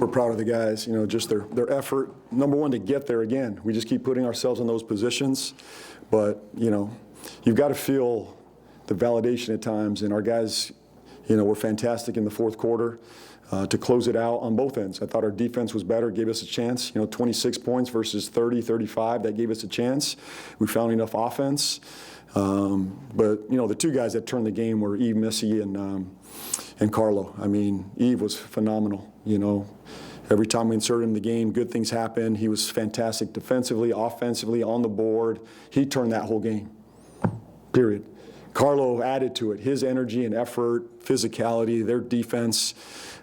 super proud of the guys, just their effort. Number one, to get there again. We just keep putting ourselves in those positions. But, you've got to feel the validation at times. And our guys, were fantastic in the fourth quarter to close it out on both ends. I thought our defense was better, gave us a chance. 26 points versus 30, 35, that gave us a chance. We found enough offense. But, the two guys that turned the game were Yves Missy and Carlo. I mean, Yves was phenomenal, Every time we inserted him in the game, good things happened. He was fantastic defensively, offensively, on the board. He turned that whole game, period. Carlo added to it, his energy and effort, physicality, their defense.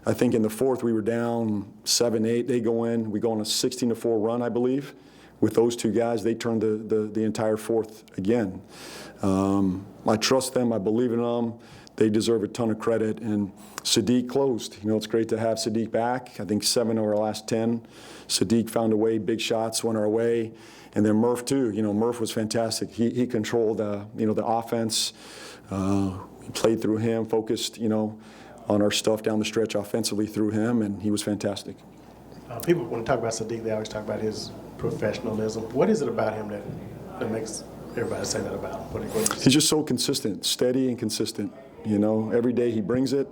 I think in the fourth we were down 7-8. They go in. We go on a 16-4 run, I believe. With those two guys, they turned the entire fourth again. I trust them. I believe in them. They deserve a ton of credit. And Sadiq closed. It's great to have Sadiq back. I think 7 of our last 10. Sadiq found a way. Big shots went our way. And then Murph, too. Murph was fantastic. He controlled, the offense. We played through him, focused, on our stuff down the stretch offensively through him, and he was fantastic. People, when they talk about Sadiq, they always talk about his professionalism. What is it about him that makes everybody say that about him? He's just so consistent, steady and consistent. Every day he brings it.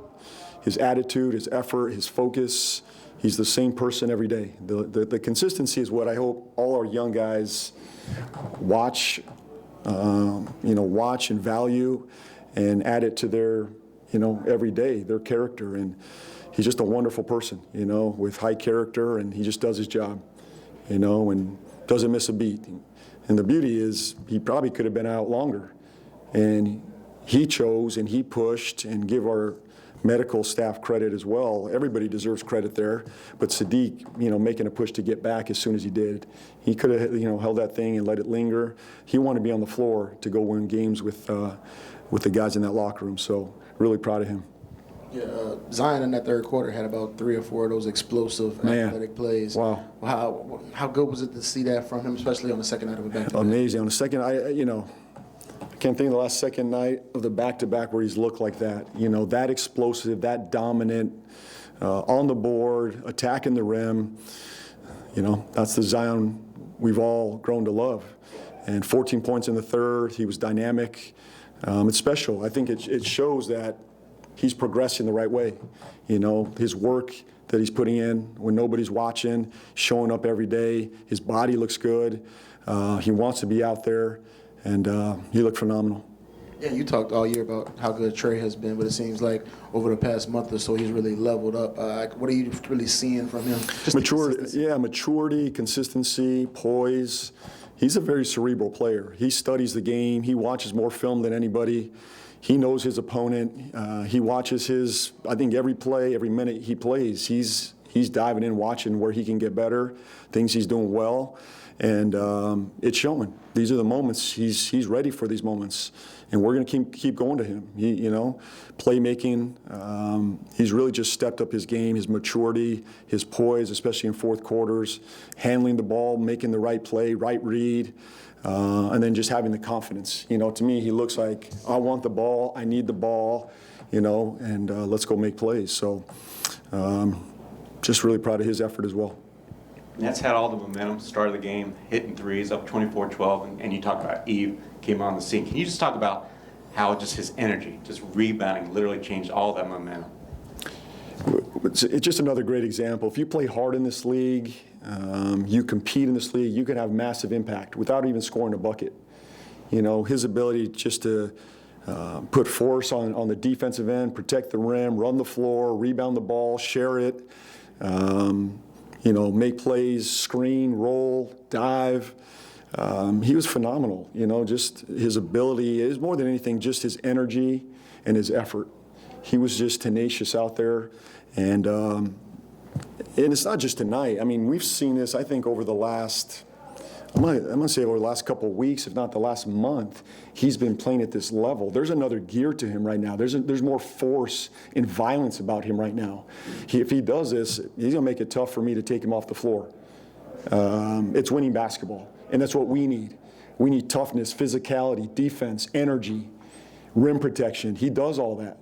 His attitude, his effort, his focus. He's the same person every day. The consistency is what I hope all our young guys watch, watch and value, and add it to their, every day, their character. And he's just a wonderful person, with high character, and he just does his job, and doesn't miss a beat. And the beauty is he probably could have been out longer. And he chose and he pushed, and give our medical staff credit as well. Everybody deserves credit there. But Sadiq, making a push to get back as soon as he did. He could have, held that thing and let it linger. He wanted to be on the floor to go win games with the guys in that locker room. So really proud of him. Yeah, Zion in that third quarter had about 3 or 4 of those explosive athletic plays. Wow. How good was it to see that from him, especially on the second night of a back-to-back? Amazing. On the second, I can't think of the last second night of the back-to-back where he's looked like that. That explosive, that dominant, on the board, attacking the rim. That's the Zion we've all grown to love. And 14 points in the third. He was dynamic. It's special. I think it shows that he's progressing the right way. His work that he's putting in when nobody's watching, showing up every day. His body looks good. He wants to be out there. And he looked phenomenal. Yeah, you talked all year about how good Trey has been, but it seems like over the past month or so he's really leveled up. What are you really seeing from him? Maturity, consistency, poise. He's a very cerebral player. He studies the game. He watches more film than anybody. He knows his opponent. He watches I think every play, every minute he plays, he's diving in, watching where he can get better, things he's doing well. And it's showing. These are the moments. He's ready for these moments, and we're going to keep going to him. Playmaking. He's really just stepped up his game, his maturity, his poise, especially in fourth quarters, handling the ball, making the right play, right read, and then just having the confidence. To me, he looks like I want the ball, I need the ball, and let's go make plays. So, just really proud of his effort as well. Nets had all the momentum, start of the game, hitting threes, up 24-12, and you talk about Yves came on the scene. Can you just talk about how just his energy, just rebounding, literally changed all that momentum? It's just another great example. If you play hard in this league, you compete in this league, you can have massive impact without even scoring a bucket. His ability just to put force on the defensive end, protect the rim, run the floor, rebound the ball, share it, make plays, screen, roll, dive. He was phenomenal. Just his ability is more than anything, just his energy and his effort. He was just tenacious out there. And it's not just tonight. I mean, we've seen this, I think, over the last, I'm gonna say over the last couple of weeks, if not the last month, he's been playing at this level. There's another gear to him right now. There's more force and violence about him right now. If he does this, he's gonna make it tough for me to take him off the floor. It's winning basketball, and that's what we need. We need toughness, physicality, defense, energy, rim protection. He does all that.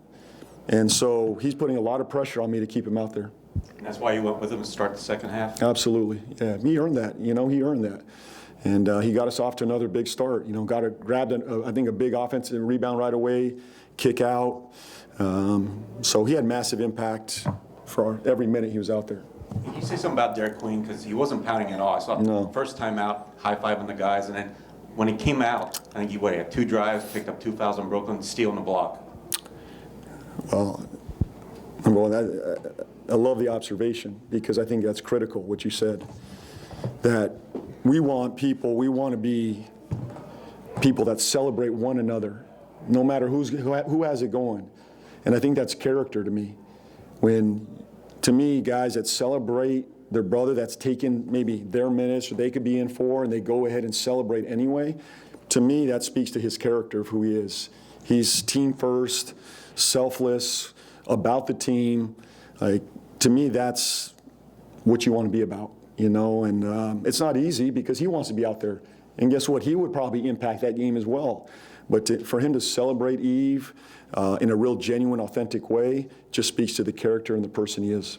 And so he's putting a lot of pressure on me to keep him out there. And that's why you went with him to start the second half? Absolutely. Yeah, he earned that. He earned that. And he got us off to another big start. Grabbed, I think, a big offensive rebound right away, kick out. So he had massive impact for every minute he was out there. Can you say something about Derek Queen? Because he wasn't pounding at all. I saw No. the first time out, high-fiving the guys, and then when he came out, I think he had 2 drives, picked up 2 fouls on Brooklyn, stealing the block. Well, number one, I love the observation because I think that's critical, what you said, that we want to be people that celebrate one another, no matter who has it going. And I think that's character to me. To me, guys that celebrate their brother that's taken maybe their minutes or they could be in 4 and they go ahead and celebrate anyway, to me, that speaks to his character of who he is. He's team first, selfless, about the team. To me, that's what you want to be about, and it's not easy because he wants to be out there. And guess what? He would probably impact that game as well. But for him to celebrate Eve in a real genuine, authentic way just speaks to the character and the person he is.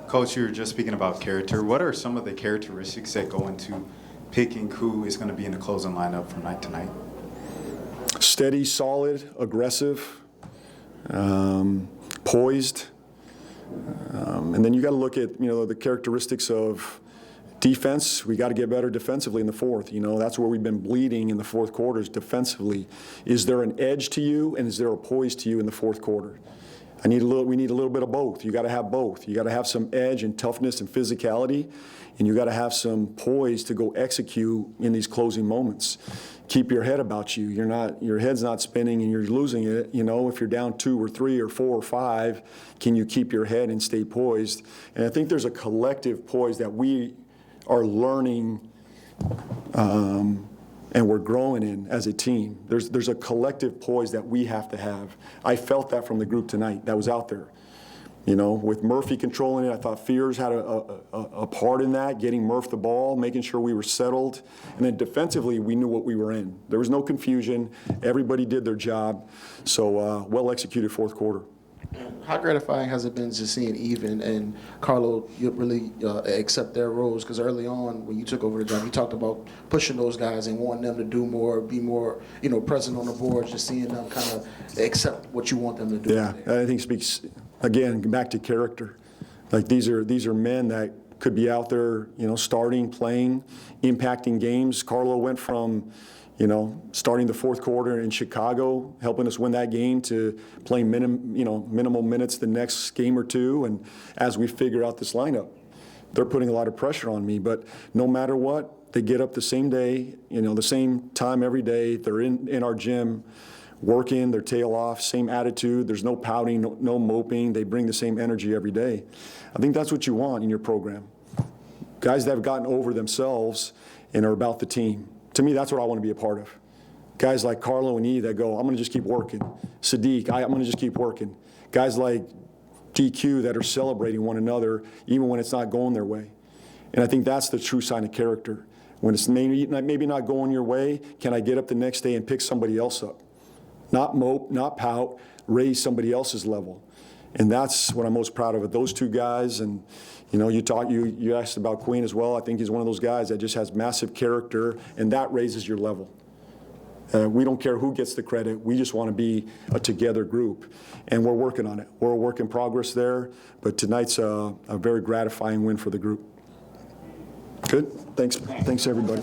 Coach, you were just speaking about character. What are some of the characteristics that go into picking who is going to be in the closing lineup from night to night? Steady, solid, aggressive, poised. And then you got to look at, the characteristics of defense. We got to get better defensively in the fourth. That's where we've been bleeding in the fourth quarters defensively. Is there an edge to you and is there a poise to you in the fourth quarter? We need a little bit of both. You got to have both. You got to have some edge and toughness and physicality, and you got to have some poise to go execute in these closing moments. Keep your head about you. Your head's not spinning and you're losing it. If you're down 2 or 3 or 4 or 5, can you keep your head and stay poised? And I think there's a collective poise that we are learning and we're growing in as a team. There's a collective poise that we have to have. I felt that from the group tonight that was out there. With Murphy controlling it, I thought Fears had a part in that, getting Murph the ball, making sure we were settled. And then defensively, we knew what we were in. There was no confusion. Everybody did their job. So well-executed fourth quarter. How gratifying has it been to seeing Eve and Carlo really accept their roles? Because early on, when you took over the job, you talked about pushing those guys and wanting them to do more, be more, present on the board, just seeing them kind of accept what you want them to do. Yeah, I think speaks, again, back to character. Like these are men that could be out there, starting, playing, impacting games. Carlo went from starting the fourth quarter in Chicago, helping us win that game, to playing minimal minutes the next game or two. And as we figure out this lineup, they're putting a lot of pressure on me. But no matter what, they get up the same day, the same time every day. They're in our gym, working their tail off, same attitude. There's no pouting, no moping. They bring the same energy every day. I think that's what you want in your program. Guys that have gotten over themselves and are about the team. To me, that's what I want to be a part of. Guys like Carlo and E that go, I'm going to just keep working. Sadiq, I'm going to just keep working. Guys like GQ that are celebrating one another even when it's not going their way. And I think that's the true sign of character. When it's maybe not going your way, can I get up the next day and pick somebody else up? Not mope, not pout, raise somebody else's level. And that's what I'm most proud of those two guys. And you asked about Queen as well. I think he's one of those guys that just has massive character, and that raises your level. We don't care who gets the credit. We just want to be a together group, and we're working on it. We're a work in progress there, but tonight's a very gratifying win for the group. Good. Thanks, everybody.